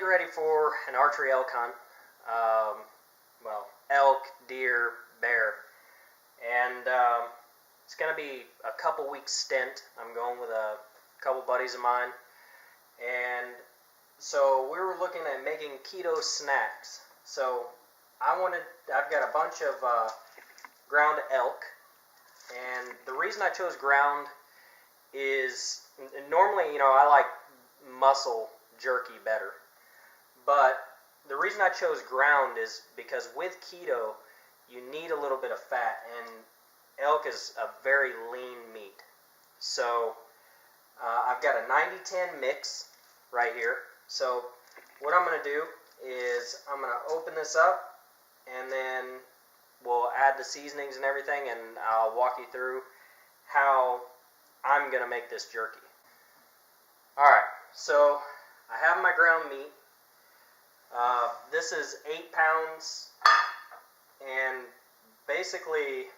getting ready for an archery elk hunt. Well, elk, deer, bear, and it's going to be a couple weeks stint. I'm going with a couple buddies of mine, and so we were looking at making keto snacks. So I've got a bunch of ground elk, and the reason I chose ground is normally, I like muscle jerky better, but the reason I chose ground is because with keto you need a little bit of fat, and elk is a very lean meat. So I've got a 90-10 mix right here. So what I'm going to do is I'm going to open this up, and then we'll add the seasonings and everything, and I'll walk you through how I'm going to make this jerky. Alright, so I have my ground meat. This is 8 pounds, and basically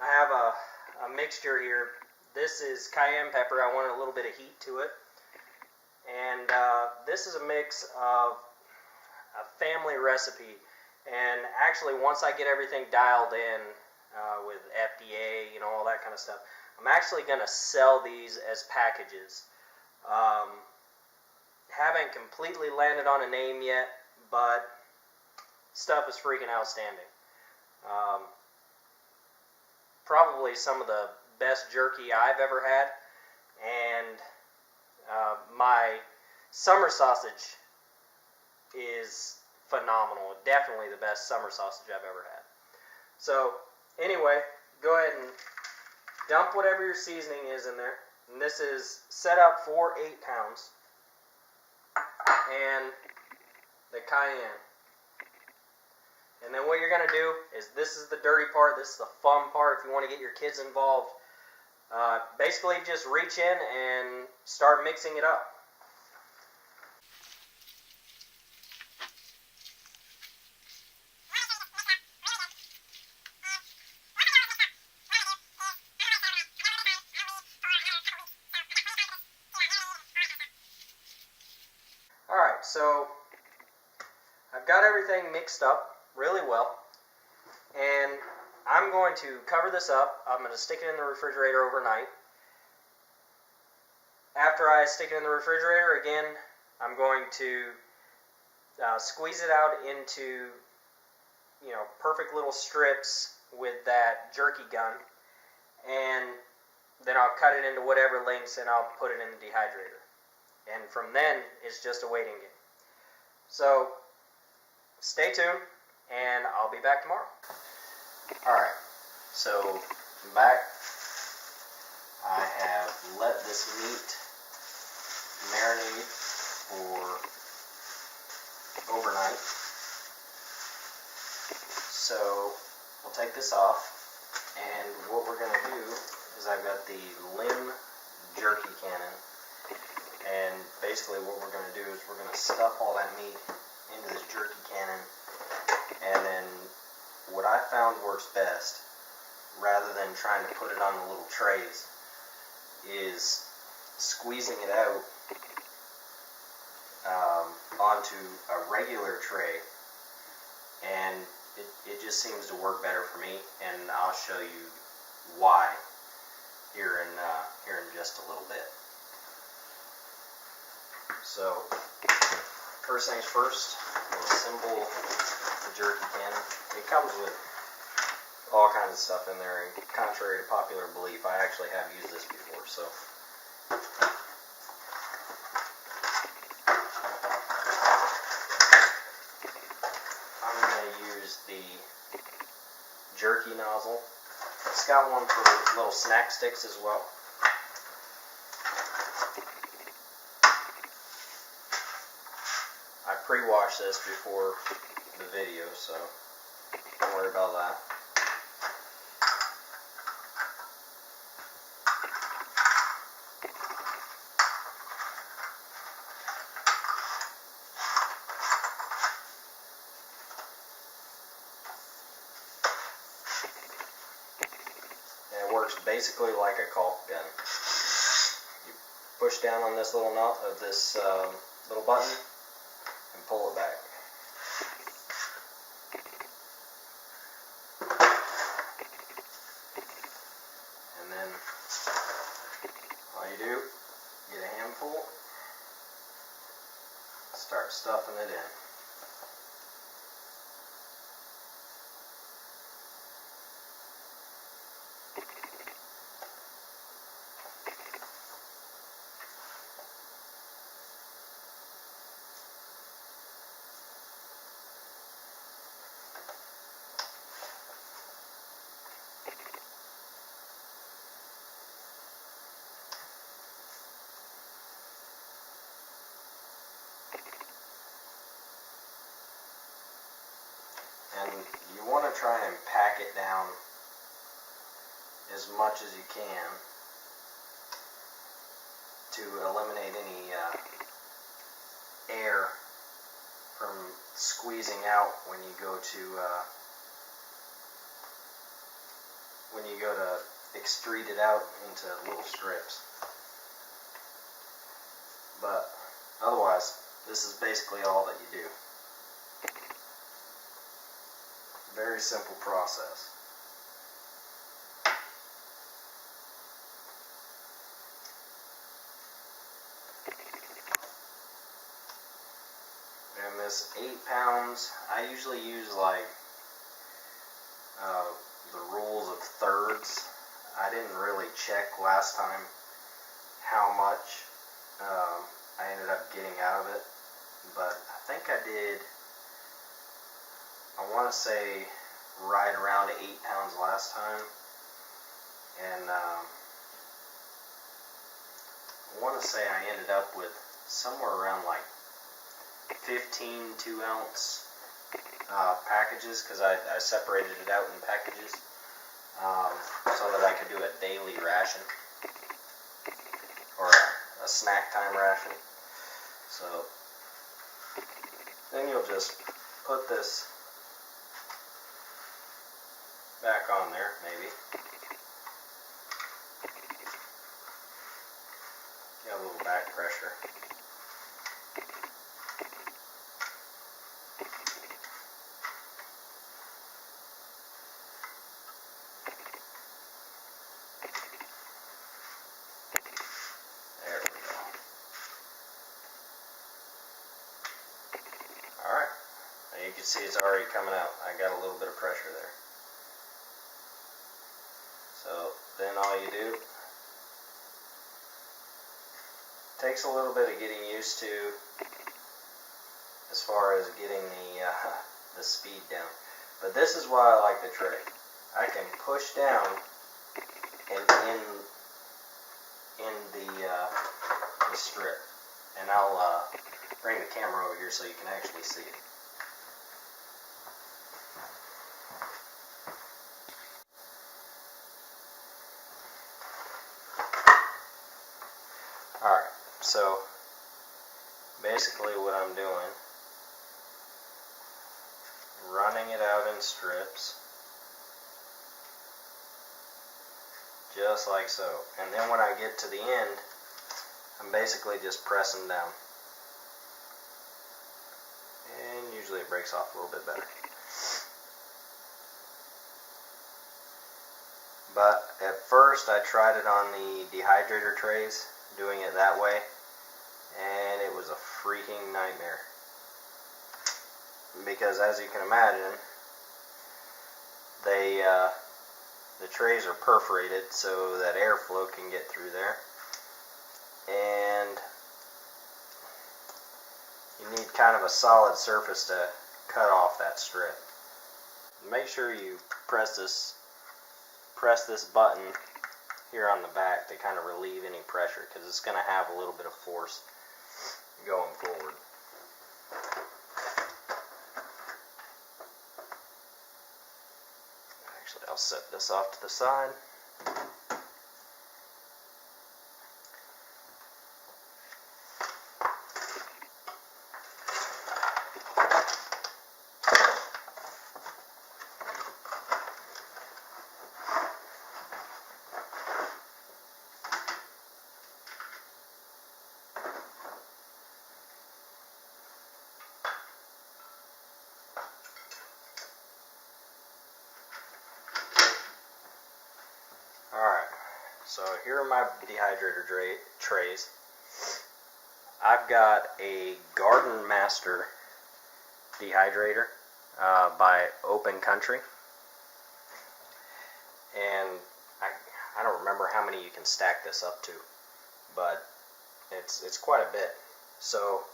I have a mixture here. This is cayenne pepper. I want a little bit of heat to it. And this is a mix of a family recipe. And actually, once I get everything dialed in with FDA, all that kind of stuff, I'm actually going to sell these as packages. Haven't completely landed on a name yet, but stuff is freaking outstanding. Probably some of the best jerky I've ever had, and my summer sausage is phenomenal. Definitely the best summer sausage I've ever had. So anyway, go ahead and dump whatever your seasoning is in there. And this is set up for 8 pounds. And the cayenne. And then what you're going to do is, this is the dirty part, this is the fun part if you want to get your kids involved. Basically just reach in and start mixing it up. Alright, so I've got everything mixed up really well, and I'm going to cover this up. I'm going to stick it in the refrigerator overnight. After I stick it in the refrigerator again, I'm going to squeeze it out into perfect little strips with that jerky gun, and then I'll cut it into whatever lengths and I'll put it in the dehydrator. And from then, it's just a waiting game. So, stay tuned, and I'll be back tomorrow. Alright, so I'm back. I have let this meat marinate for overnight. So, we'll take this off, and what we're going to do is, I've got the Lim jerky cannon. And basically what we're going to do is we're going to stuff all that meat into this jerky cannon, and then what I found works best, rather than trying to put it on the little trays, is squeezing it out onto a regular tray, and it just seems to work better for me, and I'll show you why here in just a little bit. So, first things first, we'll assemble the jerky cannon. It comes with all kinds of stuff in there, and contrary to popular belief, I actually have used this before, so. I'm going to use the jerky nozzle. It's got one for little snack sticks as well. I pre-washed this before the video, so don't worry about that. And it works basically like a caulk gun. You push down on this little little button and pull it back. And then all you do, get a handful, start stuffing it in. And you want to try and pack it down as much as you can to eliminate any air from squeezing out when you go to extrude it out into little strips. But otherwise, this is basically all that you do. Very simple process. And this 8 pounds, I usually use like the rules of thirds. I didn't really check last time how much I ended up getting out of it, but I think I did, I want to say right around 8 pounds last time, and I want to say I ended up with somewhere around like 15 2-ounce packages, because I separated it out in packages so that I could do a daily ration or a snack time ration. So then you'll just put this back on there, maybe. Get a little back pressure. There we go. Alright. Now you can see it's already coming out. I got a little bit of pressure there. So then all you do, takes a little bit of getting used to as far as getting the speed down. But this is why I like the tray. I can push down and in the strip. And I'll bring the camera over here so you can actually see it. Alright, so basically what I'm doing, running it out in strips, just like so. And then when I get to the end, I'm basically just pressing down. And usually it breaks off a little bit better. But at first I tried it on the dehydrator trays, doing it that way, and it was a freaking nightmare. Because as you can imagine, the trays are perforated so that airflow can get through there, and you need kind of a solid surface to cut off that strip. Make sure you press this button here on the back to kind of relieve any pressure, because it's going to have a little bit of force going forward. Actually, I'll set this off to the side. So here are my dehydrator trays. I've got a Garden Master dehydrator by Open Country, and I don't remember how many you can stack this up to, but it's quite a bit. So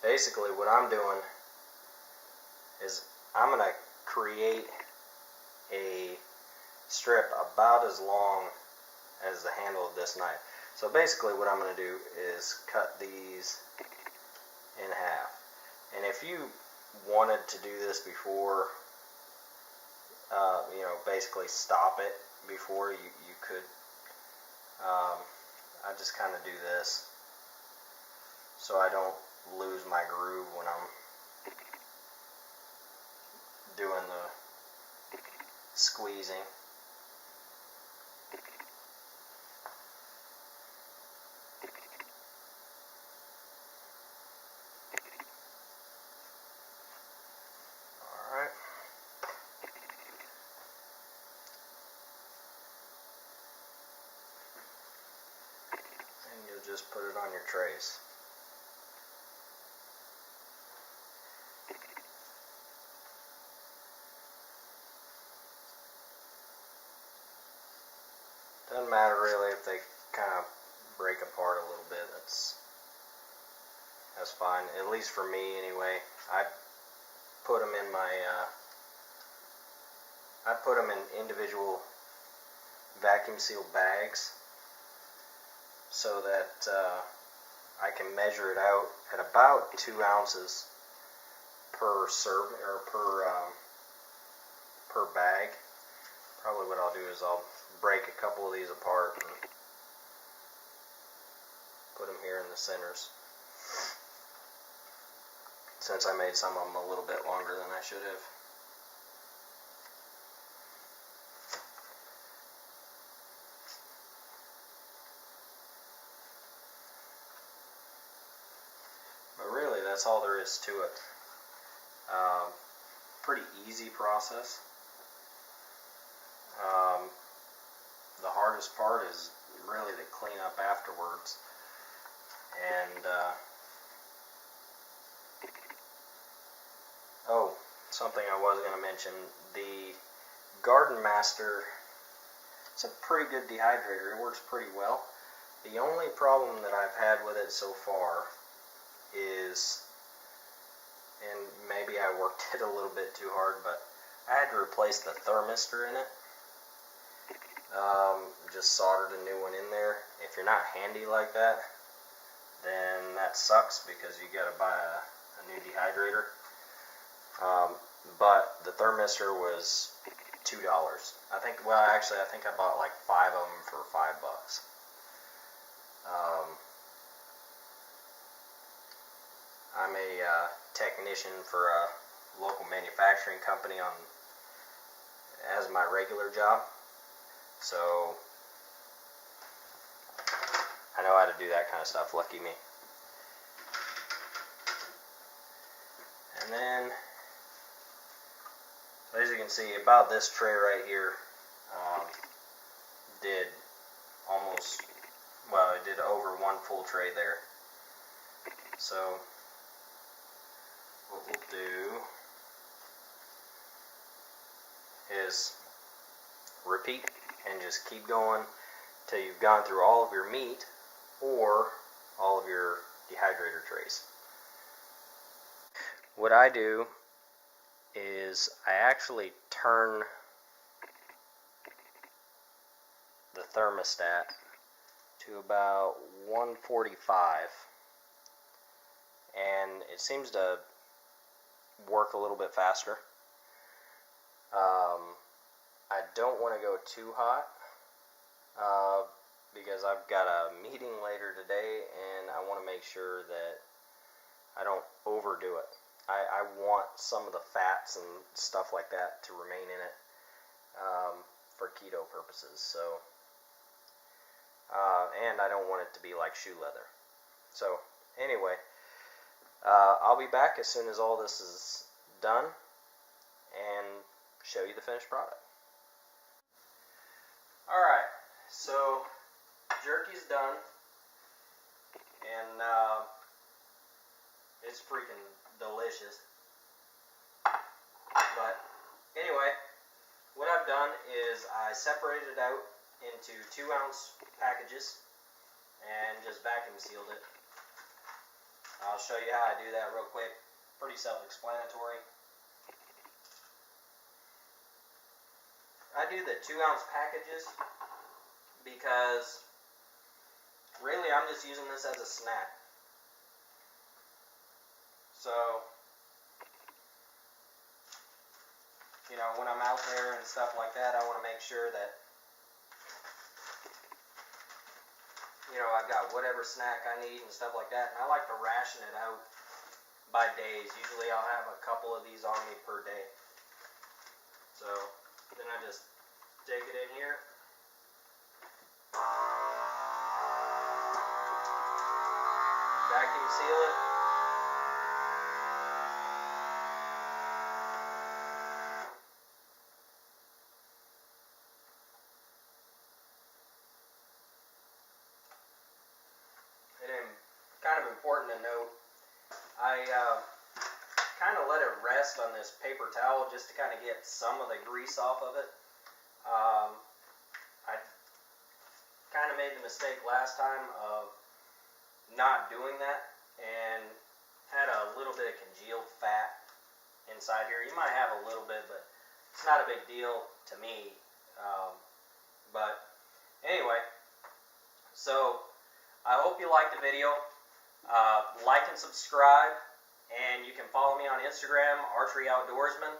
basically what I'm doing is I'm going to create a strip about as long as the handle of this knife. So basically what I'm going to do is cut these in half. And if you wanted to do this before, basically stop it before, you could. I just kind of do this so I don't lose my groove when I'm doing the squeezing. Alright. And you'll just put it on your trays. Doesn't matter really if they kind of break apart a little bit. That's fine. At least for me, anyway. I put them in my. I put them in individual vacuum sealed bags so that I can measure it out at about 2 ounces per serve or per bag. Probably what I'll do is I'll break a couple of these apart and put them here in the centers, since I made some of them a little bit longer than I should have. But really, that's all there is to it. Pretty easy process. The hardest part is really the cleanup afterwards. And oh, something I was going to mention, the Garden Master, it's a pretty good dehydrator. It works pretty well. The only problem that I've had with it so far is, and maybe I worked it a little bit too hard, but I had to replace the thermistor in it. Just soldered a new one in there. If you're not handy like that, then that sucks because you got to buy a new dehydrator. But the thermistor was $2. I think I bought like 5 of them for $5. I'm a technician for a local manufacturing company as my regular job, so I know how to do that kind of stuff. Lucky me. And then, as you can see, about this tray right here did it did over 1 full tray there. So what we'll do is repeat and just keep going till you've gone through all of your meat or all of your dehydrator trays. What I do is I actually turn the thermostat to about 145, and it seems to work a little bit faster. I don't want to go too hot because I've got a meeting later today and I want to make sure that I don't overdo it. I want some of the fats and stuff like that to remain in it for keto purposes. So, and I don't want it to be like shoe leather. So anyway, I'll be back as soon as all this is done and show you the finished product. Alright, so jerky's done, and it's freaking delicious. But anyway, what I've done is I separated it out into 2-ounce packages and just vacuum sealed it. I'll show you how I do that real quick. Pretty self-explanatory. I do the 2-ounce packages because really I'm just using this as a snack. So, you know, when I'm out there and stuff like that, I want to make sure that, you know, I've got whatever snack I need and stuff like that. And I like to ration it out by days. Usually I'll have a couple of these on me per day. So then I just take it in here. Vacuum seal it. And kind of important to note, I kind of let it rest on this paper towel just to kind of get some of the grease off of it. I kind of made the mistake last time of not doing that and had a little bit of congealed fat inside here. You might have a little bit, but it's not a big deal to me. But anyway, so I hope you liked the video. Like and subscribe, and you can follow me on Instagram, Archery Outdoorsman.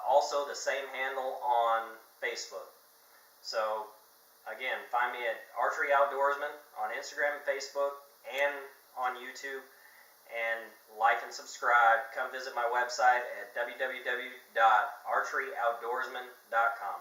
Also the same handle on Facebook. So again, find me at Archery Outdoorsman on Instagram and Facebook and on YouTube. And like and subscribe. Come visit my website at www.archeryoutdoorsman.com.